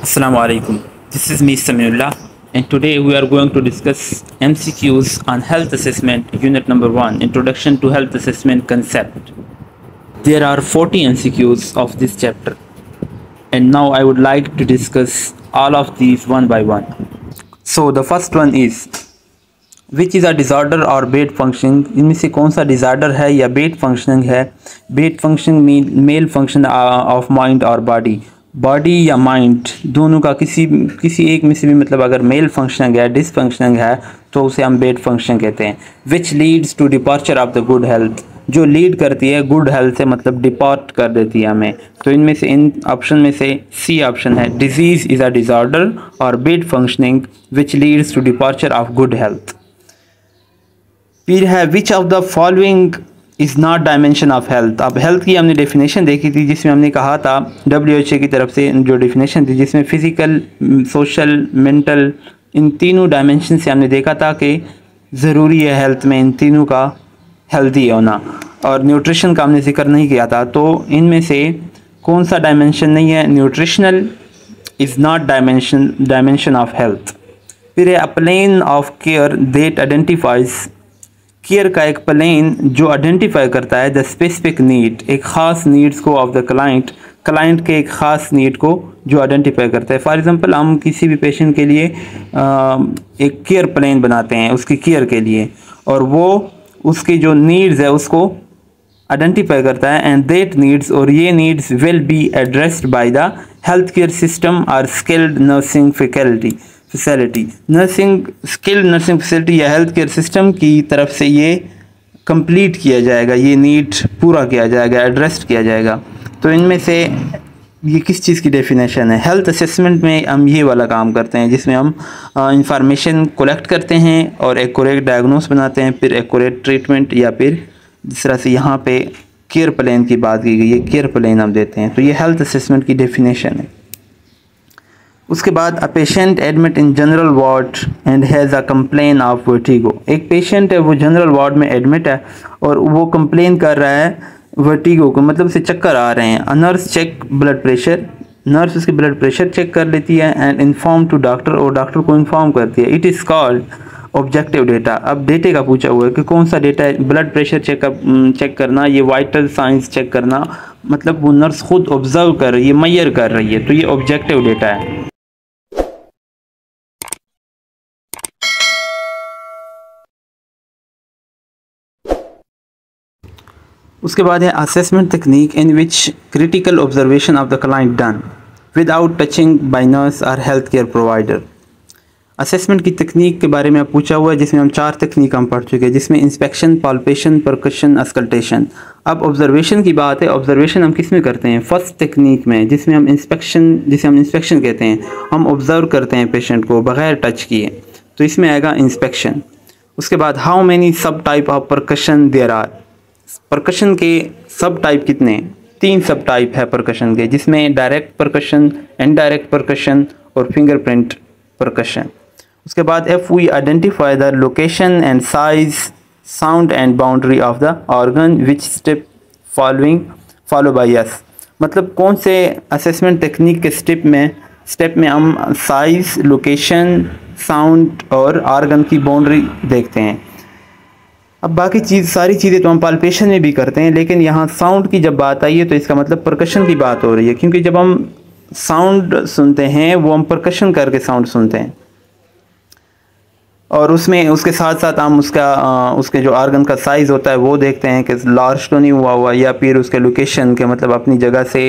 Assalamu alaikum. This is me Samiullah, and today we are going to discuss MCQs on health assessment unit number 1, Introduction to Health Assessment Concept. There are 40 MCQs of this chapter, and now I would like to discuss all of these one by one. So the first one is, which is a disorder or bad functioning? इनमें से कौन सा disorder है या bad functioning है? Bad functioning mean male function of mind or body. Body या mind दोनों का किसी एक में से भी मतलब अगर मेल फंक्शनिंग है, डिसफंक्शनिंग है, तो उसे हम बेड फंक्शन कहते हैं. Which leads to departure of the good health, जो लीड करती है गुड हेल्थ से मतलब डिपार्ट कर देती है हमें. तो इनमें से इन ऑप्शन में से सी ऑप्शन है, डिजीज इज़ अ डिसऑर्डर और bad functioning which leads to departure of good health. फिर है which of the following is not dimension of health. अब हेल्थ की हमने डेफिनेशन देखी थी जिसमें हमने कहा था WHO की तरफ से जो डेफिनेशन थी जिसमें फिज़िकल, सोशल, मेंटल, इन तीनों डायमेंशन से हमने देखा था कि ज़रूरी है हेल्थ में इन तीनों का हेल्दी होना. और न्यूट्रिशन का हमने जिक्र नहीं किया था. तो इनमें से कौन सा डायमेंशन नहीं है? Nutritional is not dimension of health. फिर है a plane of care that identifies, care का एक प्लेन जो आइडेंटिफाई करता है द स्पेसिफिक नीड, एक ख़ास नीड्स को ऑफ द क्लाइंट के एक ख़ास नीड को जो आइडेंटिफाई करता है. फॉर एग्जांपल हम किसी भी पेशेंट के लिए एक केयर प्लान बनाते हैं उसकी केयर के लिए, और वो उसकी जो नीड्स है उसको आइडेंटिफाई करता है. एंड दैट नीड्स, और ये needs will be addressed by the health care system और skilled nursing facility. Skilled nursing facility या हेल्थ केयर सिस्टम की तरफ से ये कंप्लीट किया जाएगा, ये नीड पूरा किया जाएगा, एड्रेस किया जाएगा. तो इनमें से ये किस चीज़ की डेफिनेशन है? हेल्थ असेसमेंट में हम ये वाला काम करते हैं जिसमें हम इंफॉर्मेशन कलेक्ट करते हैं और एक्यूरेट डायग्नोस बनाते हैं, फिर एक्यूरेट ट्रीटमेंट, या फिर जिस तरह से यहाँ पे केयर प्लान की बात की गई है, केयर प्लान हम देते हैं. तो ये हेल्थ असेसमेंट की डेफिनेशन है. उसके बाद a patient admit in general ward and has a complain of vertigo. एक पेशेंट है वो जनरल वार्ड में एडमिट है और वो कंप्लेन कर रहा है वर्टिगो को, मतलब उसे चक्कर आ रहे हैं. A nurse check blood pressure, nurse उसकी ब्लड प्रेशर चेक कर लेती है एंड इन्फॉर्म टू डॉक्टर, और डॉक्टर को इन्फॉर्म करती है. It is called objective data. अब डेटे का पूछा हुआ है कि कौन सा डेटा है? ब्लड प्रेशर चेक करना, ये वाइटल साइंस चेक करना, मतलब वो नर्स खुद ऑब्जर्व कर रही है, मैयर कर रही है, तो ये ऑब्जेक्टिव डेटा है. उसके बाद है assessment technique in which critical observation of the client done without touching by nurse और हेल्थ केयर प्रोवाइडर. असेसमेंट की तकनीक के बारे में पूछा हुआ है जिसमें हम 4 तकनीक हम पढ़ चुके हैं, जिसमें इंस्पेक्शन, पाल्पेशन, परकशन, अस्कल्टेशन. अब ऑब्जर्वेशन की बात है. ऑब्जर्वेशन हम किस में करते हैं? फर्स्ट टेक्निक में, जिसमें हम इंस्पेक्शन कहते हैं. हम ऑब्जर्व करते हैं पेशेंट को बग़ैर टच किए, तो इसमें आएगा इंस्पेक्शन. उसके बाद how many sub type of percussion there are. Percussion के सब टाइप कितने? 3 सब टाइप है परकशन के, जिसमें डायरेक्ट परकशन, इनडायरेक्ट परकशन और फिंगरप्रिंट परकशन. उसके बाद if we identify the location and size, sound and boundary of the organ which step follow by yes. मतलब कौन से असेसमेंट टेक्निक के स्टेप में हम साइज, लोकेशन, साउंड और ऑर्गन की बाउंड्री देखते हैं. अब बाकी सारी चीज़ें तो हम पाल्पेशन में भी करते हैं, लेकिन यहाँ साउंड की जब बात आई है तो इसका मतलब परकशन की बात हो रही है, क्योंकि जब हम साउंड सुनते हैं वो हम परकशन करके साउंड सुनते हैं, और उसमें उसके साथ साथ हम उसके जो ऑर्गन का साइज़ होता है वो देखते हैं कि लार्ज तो नहीं हुआ, या फिर उसके लोकेशन के मतलब अपनी जगह से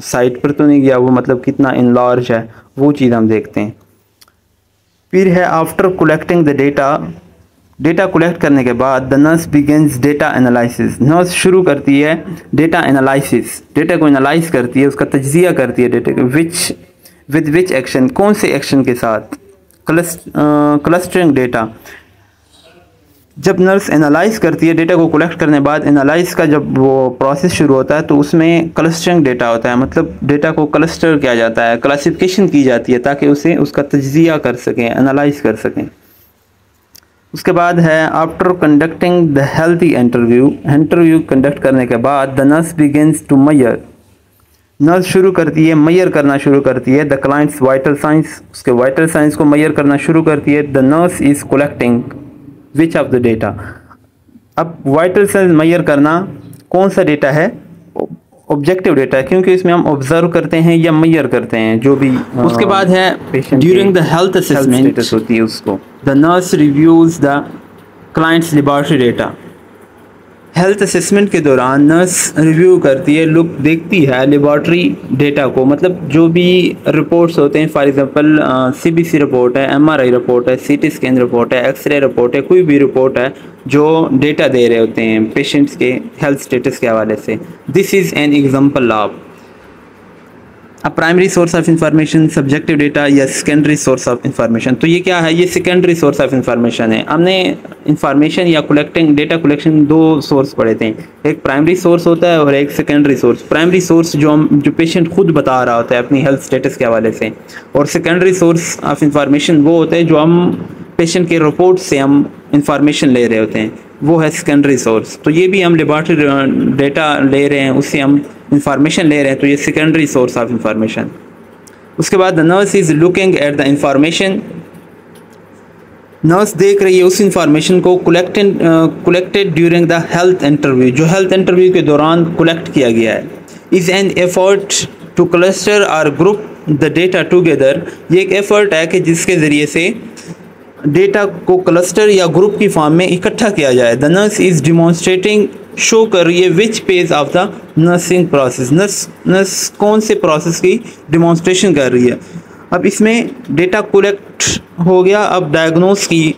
साइड पर तो नहीं गया, वो मतलब कितना इन लार्ज है, वो चीज़ हम देखते हैं. फिर है after collecting the data collect करने के बाद the nurse begins data analysis. Nurse शुरू करती है डेटा एनालिसिस, डेटा को एनालाइज करती है, उसका तज्जिया करती है डेटा के. विच एक्शन, कौन से एक्शन के साथ? Clustering data. जब नर्स एनालाइज करती है डेटा को कलेक्ट करने बाद, एनालाइज का जब वो प्रोसेस शुरू होता है तो उसमें क्लस्टरिंग डेटा होता है, मतलब डेटा को क्लस्टर किया जाता है, क्लासिफिकेशन की जाती है ताकि उसे उसका तज्जिया कर सकें, एनालाइज कर सकें. उसके बाद है after conducting the healthy interview conduct करने के बाद the nurse begins to measure nurse शुरू करती है मैयर करना शुरू करती है द क्लाइंट्स वाइटल साइंस, उसके वाइटल साइंस को मैयर करना शुरू करती है। The nurse is collecting which of the data. अब वाइटल साइंस मैयर करना कौन सा डेटा है? ऑब्जेक्टिव डेटा है, क्योंकि इसमें हम ऑब्जर्व करते हैं या मैयर करते हैं जो भी। उसके बाद है ड्यूरिंग द हेल्थ असेसमेंट होती है उसको the nurse reviews the clients laboratory data. Health assessment के दौरान नर्स रिव्यू करती है, लुक देखती है लेबॉरेटरी डेटा को, मतलब जो भी रिपोर्ट्स होते हैं, फॉर एग्जांपल सीबीसी रिपोर्ट है, एमआरआई रिपोर्ट है, सीटी स्कैन रिपोर्ट है, एक्सरे रिपोर्ट है, कोई भी रिपोर्ट है जो डेटा दे रहे होते हैं पेशेंट्स के हेल्थ स्टेटस के हवाले से। This is an example of a primary source of information, subjective data या सेकेंडरी सोर्स ऑफ इंफॉर्मेशन। तो ये क्या है? ये सेकेंडरी सोर्स ऑफ इंफॉर्मेशन है। हमने इंफॉर्मेशन या कलेक्टिंग डेटा कलेक्शन दो सोर्स पढ़े थे, एक प्राइमरी सोर्स होता है और एक सेकेंडरी सोर्स। प्राइमरी सोर्स जो पेशेंट खुद बता रहा होता है अपनी हेल्थ स्टेटस के हवाले से, और सेकेंडरी सोर्स ऑफ इंफॉर्मेशन वो होता है जो हम पेशेंट के रिपोर्ट से हम इंफॉर्मेशन ले रहे होते हैं, वो है सेकेंडरी सोर्स। तो ये भी हम लेबॉरेटरी डेटा ले रहे हैं, उससे हम इंफॉर्मेशन ले रहे हैं, तो ये सेकेंडरी सोर्स ऑफ इंफॉर्मेशन। उसके बाद the nurse is looking at the information, nurse देख रही है उस इंफॉर्मेशन को collected during the health interview, जो हेल्थ इंटरव्यू के दौरान कलेक्ट किया गया है। Is an effort two cluster और ग्रुप द डेटा टुगेदर, ये एक एफर्ट है कि जिसके ज़रिए से डेटा को क्लस्टर या ग्रुप की फॉर्म में इकट्ठा किया जाए। The nurse is demonstrating, show कर रही है which page of the nursing process, nurse कौन से प्रोसेस की डिमॉन्स्ट्रेशन कर रही है। अब इसमें डेटा कलेक्ट हो गया, अब डायग्नोस की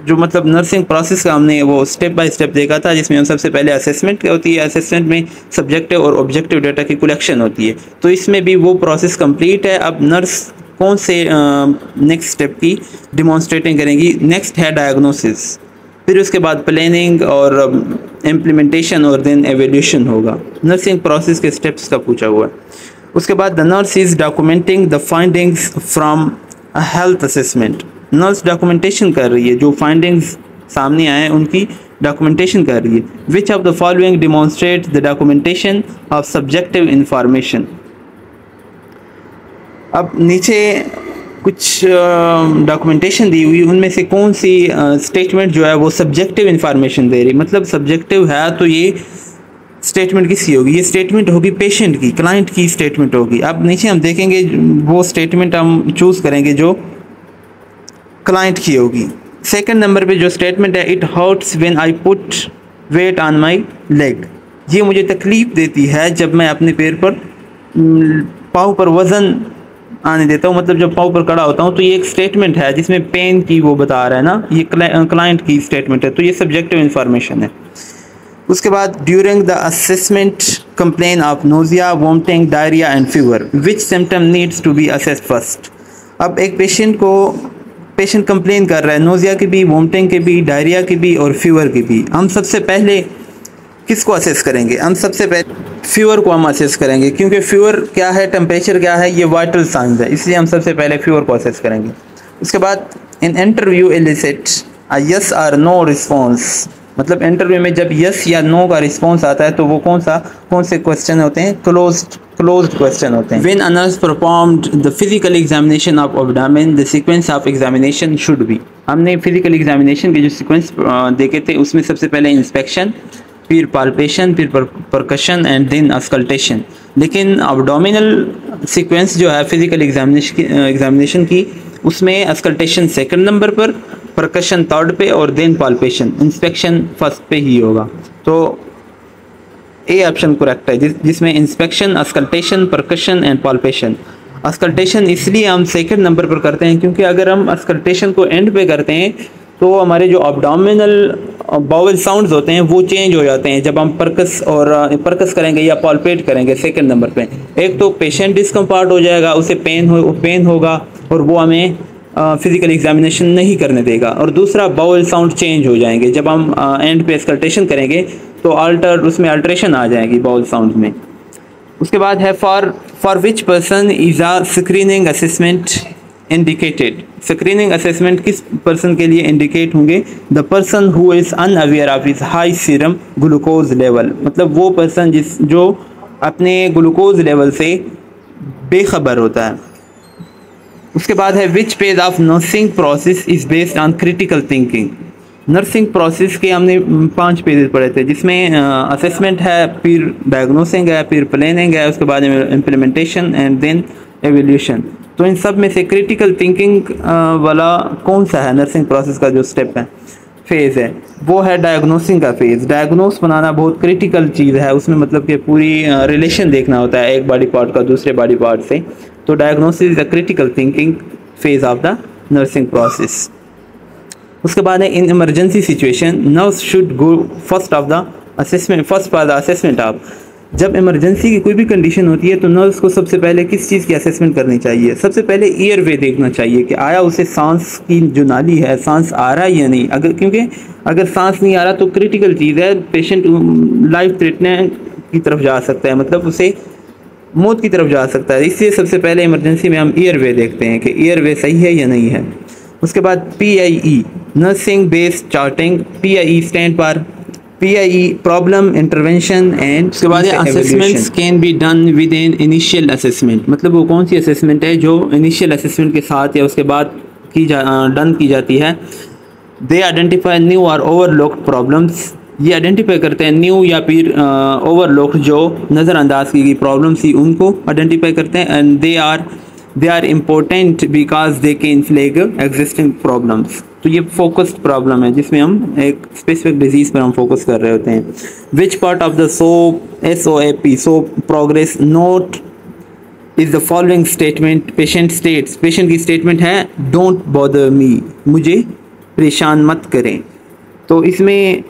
जो मतलब नर्सिंग प्रोसेस का हमने वो स्टेप बाय स्टेप देखा था, जिसमें हम सबसे पहले असेसमेंट क्या होती है, असेसमेंट में सब्जेक्टिव और ऑब्जेक्टिव डेटा की कलेक्शन होती है, तो इसमें भी वो प्रोसेस कंप्लीट है। अब नर्स कौन से नेक्स्ट स्टेप की डिमॉन्स्ट्रेटिंग करेंगी? नेक्स्ट है डायग्नोसिस, फिर उसके बाद प्लानिंग और इम्प्लीमेंटेशन और देन एवेल्यूशन होगा। नर्सिंग प्रोसेस के स्टेप्स का पूछा हुआ है। उसके बाद the nurse is documenting the findings from a health assessment, nurse documentation कर रही है, जो फाइंडिंग्स सामने आए हैं उनकी डॉक्यूमेंटेशन कर रही है। Which of the following demonstrate the documentation of subjective information. अब नीचे कुछ डॉक्यूमेंटेशन दी हुई, उनमें से कौन सी स्टेटमेंट जो है वो सब्जेक्टिव इंफॉर्मेशन दे रही, मतलब सब्जेक्टिव है तो ये स्टेटमेंट किसकी होगी? ये स्टेटमेंट होगी पेशेंट की, क्लाइंट की स्टेटमेंट होगी। अब नीचे हम देखेंगे वो स्टेटमेंट हम चूज़ करेंगे जो क्लाइंट की होगी। सेकंड नंबर पे जो स्टेटमेंट है, it hurts when I put weight on my leg, ये मुझे तकलीफ़ देती है जब मैं अपने पैर पर पाँव पर वज़न आने देता हूँ, मतलब जब पाँव पर खड़ा होता हूँ। तो ये एक स्टेटमेंट है जिसमें पेन की वो बता रहा है ना, ये क्लाइंट की स्टेटमेंट है, तो ये सब्जेक्टिव इंफॉर्मेशन है। उसके बाद during the assessment complain of nausea, vomiting, diarrhoea and fever, which symptom needs to be assessed first. अब एक पेशेंट कंप्लेन कर रहा है नोजिया की भी, वॉमिटिंग की भी, डायरिया की भी और फीवर की भी। हम सबसे पहले किसको असेस करेंगे? हम सबसे पहले फीवर को हम असेस करेंगे, क्योंकि फीवर क्या है, टेम्परेचर क्या है, ये वाइटल साइंस है, इसलिए हम सबसे पहले फीवर को असेस करेंगे। उसके बाद in interview elicit a yes और नो रिस्पॉन्स, मतलब इंटरव्यू में जब यस या नो का रिस्पॉन्स आता है तो वो कौन से क्वेश्चन होते हैं? क्लोज्ड क्वेश्चन होते हैं। When a nurse performed the physical examination of abdomen, the sequence of examination should be. हमने फिजिकल एग्जामिनेशन के जो सीक्वेंस देखे थे उसमें सबसे पहले इंस्पेक्शन, फिर पाल्पेशन, फिर परकशन एंड देन अस्कल्टेशन। लेकिन एब्डोमिनल सीक्वेंस जो है फिजिकल एग्जामिनेशन की, उसमें अस्कल्टेशन सेकंड नंबर पर, परकशन थर्ड पे और देन पाल्पेशन, इंस्पेक्शन फर्स्ट पे ही होगा। तो ए ऑप्शन करेक्ट है, जिसमें inspection, auscultation, percussion and palpation. Auscultation इसलिए हम सेकंड नंबर पर करते हैं क्योंकि अगर हम अस्कल्टेशन को एंड पे करते हैं तो हमारे जो एब्डोमिनल बाउल साउंड्स होते हैं वो चेंज हो जाते हैं जब हम परकस करेंगे या पाल्पेट करेंगे सेकंड नंबर पे। एक तो पेशेंट डिस्कम्फर्ट हो जाएगा, उसे पेन होगा और वो हमें फिजिकल एग्जामिनेशन नहीं करने देगा, और दूसरा बाउल साउंड चेंज हो जाएंगे जब हम एंड पे अस्कल्टेशन करेंगे तो उसमें अल्ट्रेशन आ जाएगी बाउल साउंड में। उसके बाद है for which person is a screening assessment indicated. Screening assessment किस पर्सन के लिए इंडिकेट होंगे? The person who is unaware of his high serum glucose level, मतलब वो पर्सन जो अपने ग्लूकोज लेवल से बेखबर होता है। उसके बाद है which page of nursing process is based on critical thinking. Nursing process के हमने 5 पेजेस पढ़े थे, जिसमें असेसमेंट है, फिर डायग्नोसिंग है, फिर प्लानिंग है, उसके बाद इम्प्लीमेंटेशन एंड देन एवोल्यूशन। तो इन सब में से क्रिटिकल थिंकिंग वाला कौन सा है नर्सिंग प्रोसेस का जो स्टेप है, फेज़ है, वो है डायग्नोसिंग का फेज़। डायग्नोस बनाना बहुत क्रिटिकल चीज़ है, उसमें मतलब कि पूरी रिलेशन देखना होता है एक बॉडी पार्ट का दूसरे बॉडी पार्ट से। तो diagnosis is the critical thinking phase of the nursing process. उसके बाद है in emergency situation nurse should go first of the assessment, first for the assessment of. जब इमरजेंसी की कोई भी कंडीशन होती है तो नर्स को सबसे पहले किस चीज़ की असेसमेंट करनी चाहिए? सबसे पहले ईयर वे देखना चाहिए कि आया उसे सांस की जो नाली है, सांस आ रहा है या नहीं। क्योंकि अगर सांस नहीं आ रहा तो क्रिटिकल चीज़ है, पेशेंट लाइफ थ्रेटनिंग की तरफ जा सकता है, मतलब उसे मौत की तरफ जा सकता है। इसलिए सबसे पहले इमरजेंसी में हम ईयर वे देखते हैं कि ईयर वे सही है या नहीं है। उसके बाद PIE nursing based charting, PIE stand पर PIE प्रॉब्लम इंटरवेंशन एंड। उसके बाद assessments can be done with in initial assessment, मतलब वो कौन सी असेसमेंट है जो इनिशियल असेसमेंट के साथ या उसके बाद डन की जाती है। दे आइडेंटिफाई न्यू और ओवरलुक्ड प्रॉब्लम्स, ये आइडेंटिफाई करते हैं न्यू या फिर ओवरलुक्ड जो नज़रअंदाज की गई प्रॉब्लम्स थी उनको आइडेंटिफाई करते हैं। And they are important because they can flag existing problems. तो ये फोकस्ड प्रॉब्लम है जिसमें हम एक स्पेसिफिक डिजीज़ पर हम फोकस कर रहे होते हैं। Which part of the SOAP so progress note is the following statement patient states. Patient की स्टेटमेंट है डोंट बॉदर मी, मुझे परेशान मत करें। तो इसमें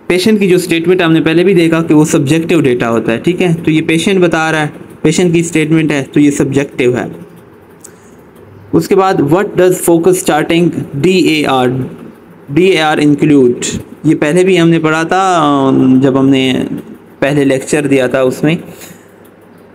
पेशेंट की जो स्टेटमेंट हमने पहले भी देखा कि वो सब्जेक्टिव डेटा होता है, ठीक है। तो ये पेशेंट बता रहा है, पेशेंट की स्टेटमेंट है, तो ये सब्जेक्टिव है। उसके बाद what does focus charting DAR include, ये पहले भी हमने पढ़ा था जब हमने पहले लेक्चर दिया था उसमें।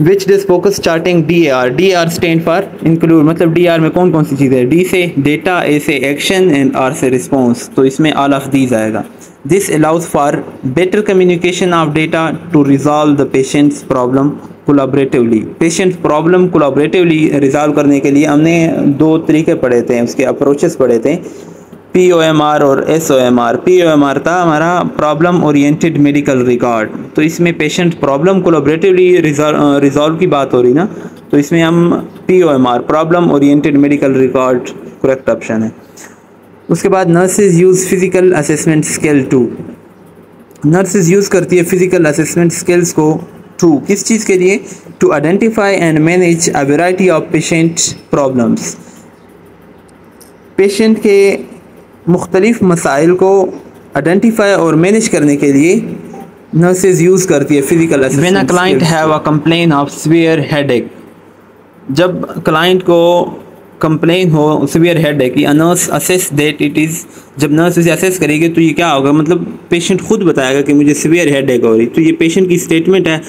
Which does focus charting DAR stand for include, मतलब DR में कौन कौन सी चीज़ें है? D से डेटा, A से एक्शन एंड R से रिस्पॉन्स। तो इसमें ऑल ऑफ दीज आएगा। This allows for better communication of data to resolve the patient's problem collaboratively. Patient problem collaboratively resolve करने के लिए हमने 2 तरीके पढ़े थे, उसके अप्रोचेस पढ़े थे, POMR और SOMR। POMR था हमारा प्रॉब्लम ओरिएंटेड मेडिकल रिकॉर्ड। तो इसमें पेशेंट प्रॉब्लम कोलाबरेटिवली रिजॉल्व की बात हो रही ना, तो इसमें हम POMR problem oriented medical record correct option है। उसके बाद nurses use physical assessment scale 2। Nurses use करती है फिजिकल असेसमेंट स्केल्स को 2 किस चीज़ के लिए? To identify and manage a variety of patient problems. Patient के मुख्तलिफ मसाइल को आइडेंटिफाई और मैनेज करने के लिए नर्सेज यूज़ करती है physical assessment. When a client have a complain of severe headache, जब क्लाइंट को कंप्लेन हो सीवियर हेडेक, या nurse assess that it is, जब नर्स इसे असेस करेगी तो ये क्या होगा, मतलब पेशेंट खुद बताएगा कि मुझे सीवियर हेडेक हो रही। तो ये पेशेंट की स्टेटमेंट है,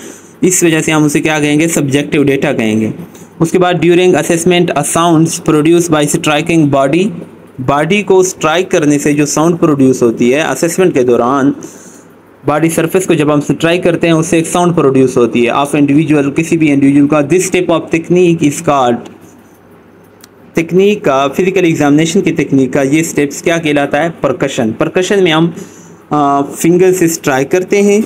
इस वजह से हम उसे क्या कहेंगे? सब्जेक्टिव डेटा कहेंगे। उसके बाद during assessment a sounds produce by striking body को स्ट्राइक करने से जो साउंड प्रोड्यूस होती है असेसमेंट के दौरान, बॉडी सरफेस को जब हम स्ट्राइक करते हैं उससे एक साउंड प्रोड्यूस होती है ऑफ इंडिविजुअल, किसी भी इंडिविजुअल का। This type of technique is called, technique का फिजिकल एग्जामिनेशन की टेक्निक का ये स्टेप्स क्या कहलाता है? परकशन। परकशन में हम फिंगर से स्ट्राइक करते हैं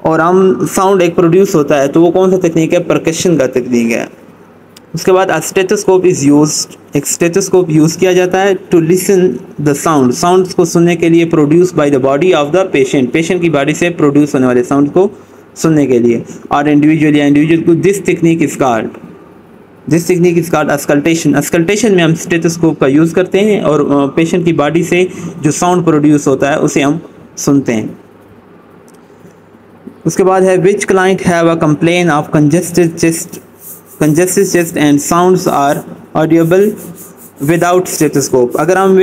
और हम साउंड एक प्रोड्यूस होता है, तो वो कौन सा टेक्निक है? परकशन का टेक्निक है। उसके बाद स्टेथोस्कोप इज़ यूज्ड, एक स्टेथोस्कोप यूज़ किया जाता है to listen the sound, sounds को सुनने के लिए, produce by the body of the patient, patient की बॉडी से प्रोड्यूस होने वाले साउंड को सुनने के लिए। और इंडिविजुअल या इंडिविजुअल को this technique is called auscultation. Auscultation में हम स्टेथोस्कोप का यूज़ करते हैं और पेशेंट की बॉडी से जो साउंड प्रोड्यूस होता है उसे हम सुनते हैं। उसके बाद है which client have a complain of congested chest and sounds are audible without stethoscope. अगर हम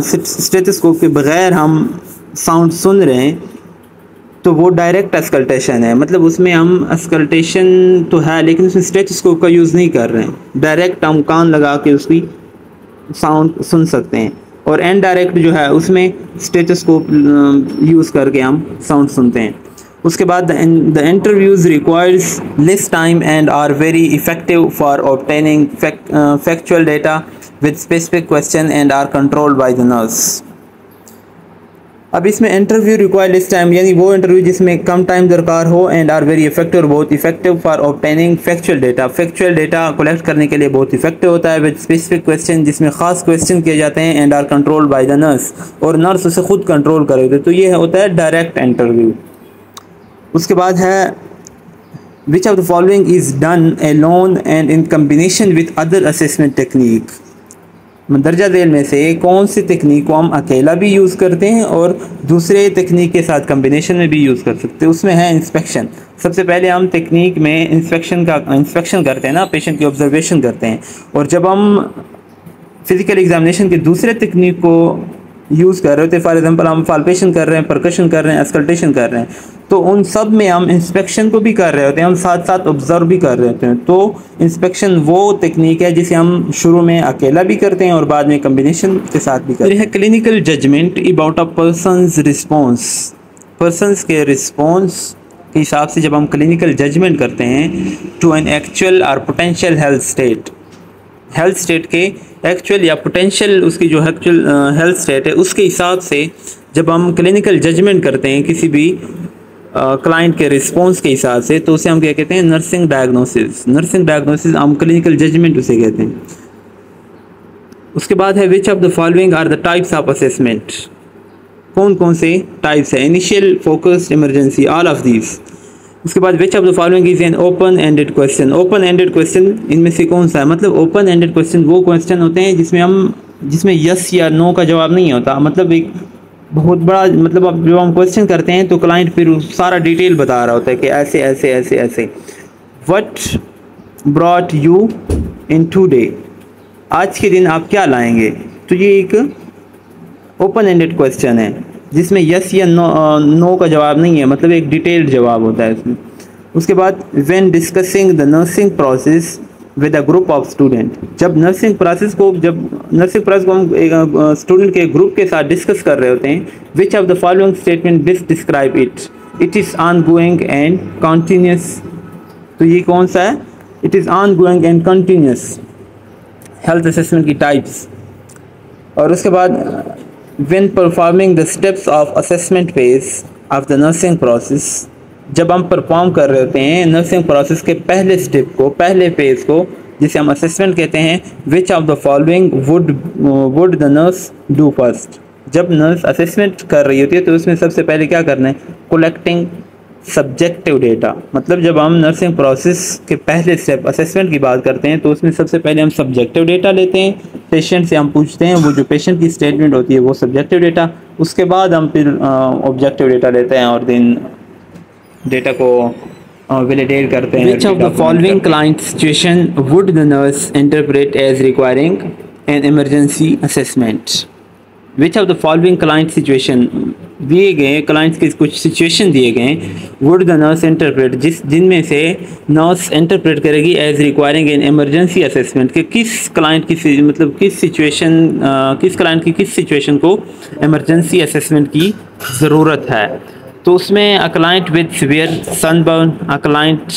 स्टेथोस्कोप के बगैर हम साउंड सुन रहे हैं तो वो डायरेक्ट अस्कल्टेशन है, मतलब उसमें हम अस्कल्टेशन तो है लेकिन उसमें स्टेथोस्कोप का यूज़ नहीं कर रहे हैं, डायरेक्ट हम कान लगा के उसकी साउंड सुन सकते हैं। और इनडायरेक्ट जो है उसमें स्टेथोस्कोप यूज़ करके हम साउंड सुनते हैं। उसके बाद the interviews requires less time and are very effective for obtaining factual data with specific question and are controlled by the nurse. अब इसमें इंटरव्यू रिक्वायर लेस टाइम, यानी वो इंटरव्यू जिसमें कम टाइम दरकार हो, एंड आर वेरी इफेक्टिव, बहुत effective for obtaining factual data, factual data collect करने के लिए बहुत इफेक्टिव होता है, विद स्पेसिफिक क्वेश्चन, जिसमें खास क्वेश्चन किए जाते हैं, and are controlled by the nurse, और नर्स उसे खुद कंट्रोल करेगी। तो ये होता है डायरेक्ट इंटरव्यू। उसके बाद है which of the following is done alone and in combination with other assessment technique. मंदरजा झेल में से कौन सी तकनीक को हम अकेला भी यूज़ करते हैं और दूसरे तकनीक के साथ कम्बिनेशन में भी यूज़ कर सकते हैं। उसमें है इंस्पेक्शन। सबसे पहले हम तकनीक में इंस्पेक्शन करते हैं ना, पेशेंट की ऑब्जर्वेशन करते हैं, और जब हम फिज़िकल एग्जामिनेशन के दूसरे तकनीक को यूज़ कर रहे होते हैं, फॉर एग्जांपल हम पाल्पेशन कर रहे हैं, परकशन कर रहे हैं, अस्कल्टेशन कर रहे हैं, तो उन सब में हम इंस्पेक्शन को भी कर रहे होते हैं, हम साथ साथ ऑब्जर्व भी कर रहे होते हैं। तो इंस्पेक्शन वो तकनीक है जिसे हम शुरू में अकेला भी करते हैं और बाद में कम्बिनेशन के साथ भी करते हैं। Clinical judgement about a person's response, person's के रिस्पॉन्स के हिसाब से जब हम क्लिनिकल जजमेंट करते हैं टू एन एक्चुअल और पोटेंशियल हेल्थ स्टेट के एक्चुअल या पोटेंशियल, उसकी जो एक्चुअल हेल्थ स्टेट है उसके हिसाब से जब हम क्लिनिकल जजमेंट करते हैं किसी भी क्लाइंट के रिस्पॉन्स के हिसाब से, तो उसे हम क्या कहते हैं, नर्सिंग डायग्नोसिस। नर्सिंग डायग्नोसिस हम क्लिनिकल जजमेंट उसे कहते हैं। उसके बाद है which of the following are the types of assessment, कौन कौन से टाइप्स है, initial, focused, emergency, all of these. उसके बाद which of the following is an open ended question. Open ended question इनमें से कौन सा है, मतलब ओपन एंडेड क्वेश्चन वो क्वेश्चन होते हैं जिसमें यस या नो का जवाब नहीं होता, मतलब एक बहुत बड़ा, मतलब अब जब हम क्वेश्चन करते हैं तो क्लाइंट फिर सारा डिटेल बता रहा होता है कि ऐसे ऐसे ऐसे ऐसे। What brought you in today, आज के दिन आप क्या लाएंगे। तो ये एक ओपन एंडेड क्वेश्चन है जिसमें यस या नो का जवाब नहीं है, मतलब एक डिटेल्ड जवाब होता है इसमें। उसके बाद when discussing the nursing process with a group of student, जब नर्सिंग प्रोसेस को हम एक स्टूडेंट के ग्रुप के साथ डिस्कस कर रहे होते हैं, which of the following statement describe it is ongoing and continuous. तो ये कौन सा है, it is ongoing and continuous, health assessment की टाइप्स। और उसके बाद when performing the steps of assessment phase of the nursing process, जब हम परफॉर्म कर रहे होते हैं नर्सिंग प्रोसेस के पहले स्टेप को, पहले फेज को, जिसे हम असेसमेंट कहते हैं, which of the following would the nurse do first. जब नर्स असेसमेंट कर रही होती है तो उसमें सबसे पहले क्या करना है, कलेक्टिंग सब्जेक्टिव डेटा। मतलब जब हम नर्सिंग प्रोसेस के पहले स्टेप असेसमेंट की बात करते हैं तो उसमें सबसे पहले हम सब्जेक्टिव डेटा लेते हैं, पेशेंट से हम पूछते हैं, वो जो पेशेंट की स्टेटमेंट होती है वो सब्जेक्टिव डेटा, उसके बाद हम फिर ऑब्जेक्टिव डेटा लेते हैं और देन डेटा को वैलिडेट करते हैं। Which of the following client situation would the nurse interpret as requiring an emergency assessment. Which of the following client situation, दिए गए क्लाइंट्स के कुछ सिचुएशन दिए गए, वुड द नर्स इंटरप्रेट, जिनमें से नर्स इंटरप्रेट करेगी as requiring an emergency assessment, कि किस क्लाइंट की, मतलब किस क्लाइंट की किस सिचुएशन को इमरजेंसी असेसमेंट की ज़रूरत है। तो उसमें a client with severe sunburn, a client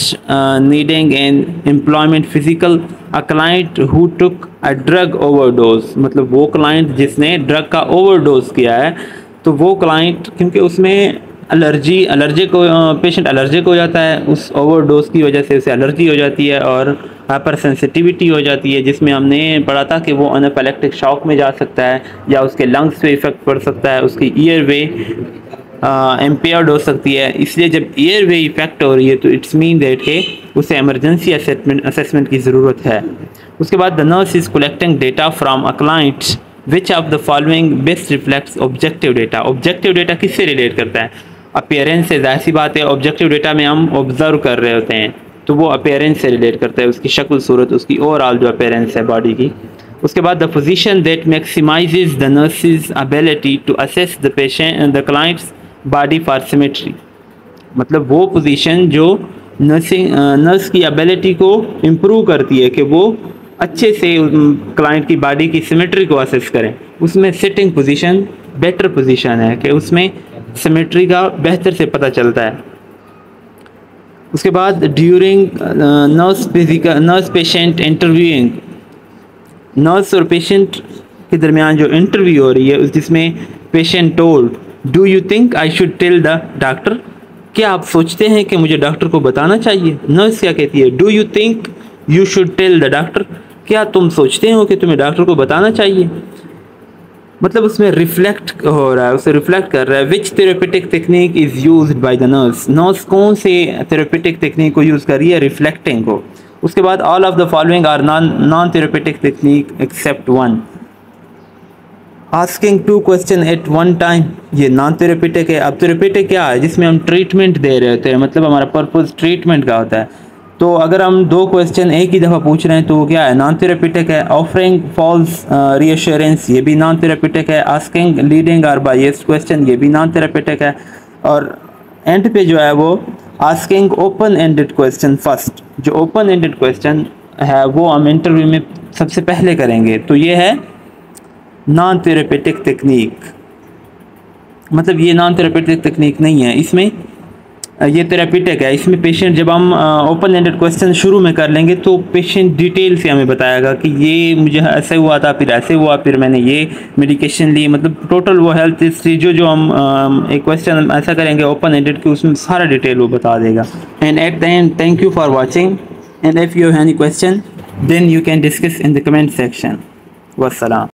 needing an employment physical, a client who took a drug overdose, मतलब वो क्लाइंट जिसने ड्रग का ओवरडोज किया है। तो वो क्लाइंट, क्योंकि उसमें पेशेंट एलर्जिक हो जाता है, उस ओवरडोज की वजह से उसे एलर्जी हो जाती है और हाइपर सेंसिटिविटी हो जाती है, जिसमें हमने पढ़ा था कि वो एनाफिलैक्टिक शॉक में जा सकता है, या उसके लंग्स पे इफेक्ट पड़ सकता है, उसकी ईयर वे एम्पेयर्ड हो सकती है। इसलिए जब एयर वे इफेक्ट हो रही है तो इट्स मीन दैट के उसे इमरजेंसी असेसमेंट की ज़रूरत है। उसके बाद the nurse is collecting data from a client, which of the following best reflects objective data. Objective data किससे रिलेट करता है, अपीयरेंस से। जाहिर सी बात है, ऑब्जेक्टिव डेटा में हम ऑब्जर्व कर रहे होते हैं तो वो अपीयरेंस से रिलेट करता है, उसकी शक्ल सूरत, उसकी ओवरऑल जो अपीयरेंस है बॉडी की। उसके बाद the position that maximises the nurse's ability to assess the client's body for symmetry, मतलब वो पोजीशन जो नर्स की एबिलिटी को इम्प्रूव करती है कि वो अच्छे से क्लाइंट की बॉडी की सिमेट्री को असेस करें। उसमें सिटिंग पोजीशन बेटर पोजीशन है कि उसमें सिमेट्री का बेहतर से पता चलता है। उसके बाद during nurse patient interviewing, nurse और पेशेंट के दरमियान जो इंटरव्यू हो रही है जिसमें patient told do you think I should tell the doctor, क्या आप सोचते हैं कि मुझे डॉक्टर को बताना चाहिए। नर्स क्या कहती है, do you think you should tell the doctor, क्या तुम सोचते हो कि तुम्हें डॉक्टर को बताना चाहिए। मतलब उसमें रिफ्लेक्ट हो रहा है, उसे रिफ्लेक्ट कर रहा है। Which therapeutic technique is used by the nurse, nurse कौन से थेरेपेटिक टेक्निक को यूज़ कर रही है, रिफ्लेक्टिंग को। उसके बाद all of the following are non therapeutic technique except one, asking two question at one time, ये नॉन थेरेपेटिक है। अब थेरेपेटिक क्या है, जिसमें हम ट्रीटमेंट दे रहे होते हैं, मतलब हमारा पर्पस ट्रीटमेंट का होता है। तो अगर हम 2 क्वेश्चन एक ही दफ़ा पूछ रहे हैं तो वो क्या है, नॉन थेरेपेटिक है। ऑफरिंग फॉल्स रीअश्योरेंस, ये भी नॉन थेरेपेटिक है। आस्किंग लीडिंग और बायस्ड क्वेश्चन, ये भी नॉन थेरेपेटिक है। और एंड पे जो है वो asking open ended question first, जो ओपन एंडेड क्वेश्चन है वो हम इंटरव्यू में सबसे पहले करेंगे। तो ये है नॉन थेरेपेटिक टेक्निक, मतलब ये नॉन थेरेपेटिक टेक्निक नहीं है, इसमें ये थेरेपेटिक है। इसमें पेशेंट जब हम ओपन एंडेड क्वेश्चन शुरू में कर लेंगे तो पेशेंट डिटेल से हमें बताएगा कि ये मुझे ऐसे हुआ था, फिर ऐसे हुआ, फिर मैंने ये मेडिकेशन ली, मतलब टोटल वो हेल्थ हिस्ट्री जो हम एक क्वेश्चन ऐसा करेंगे ओपन एंडेड कि उसमें सारा डिटेल वो बता देगा। And at the end thank you for watching, and if you have any question then you can discuss in the comment section. वस्सलाम।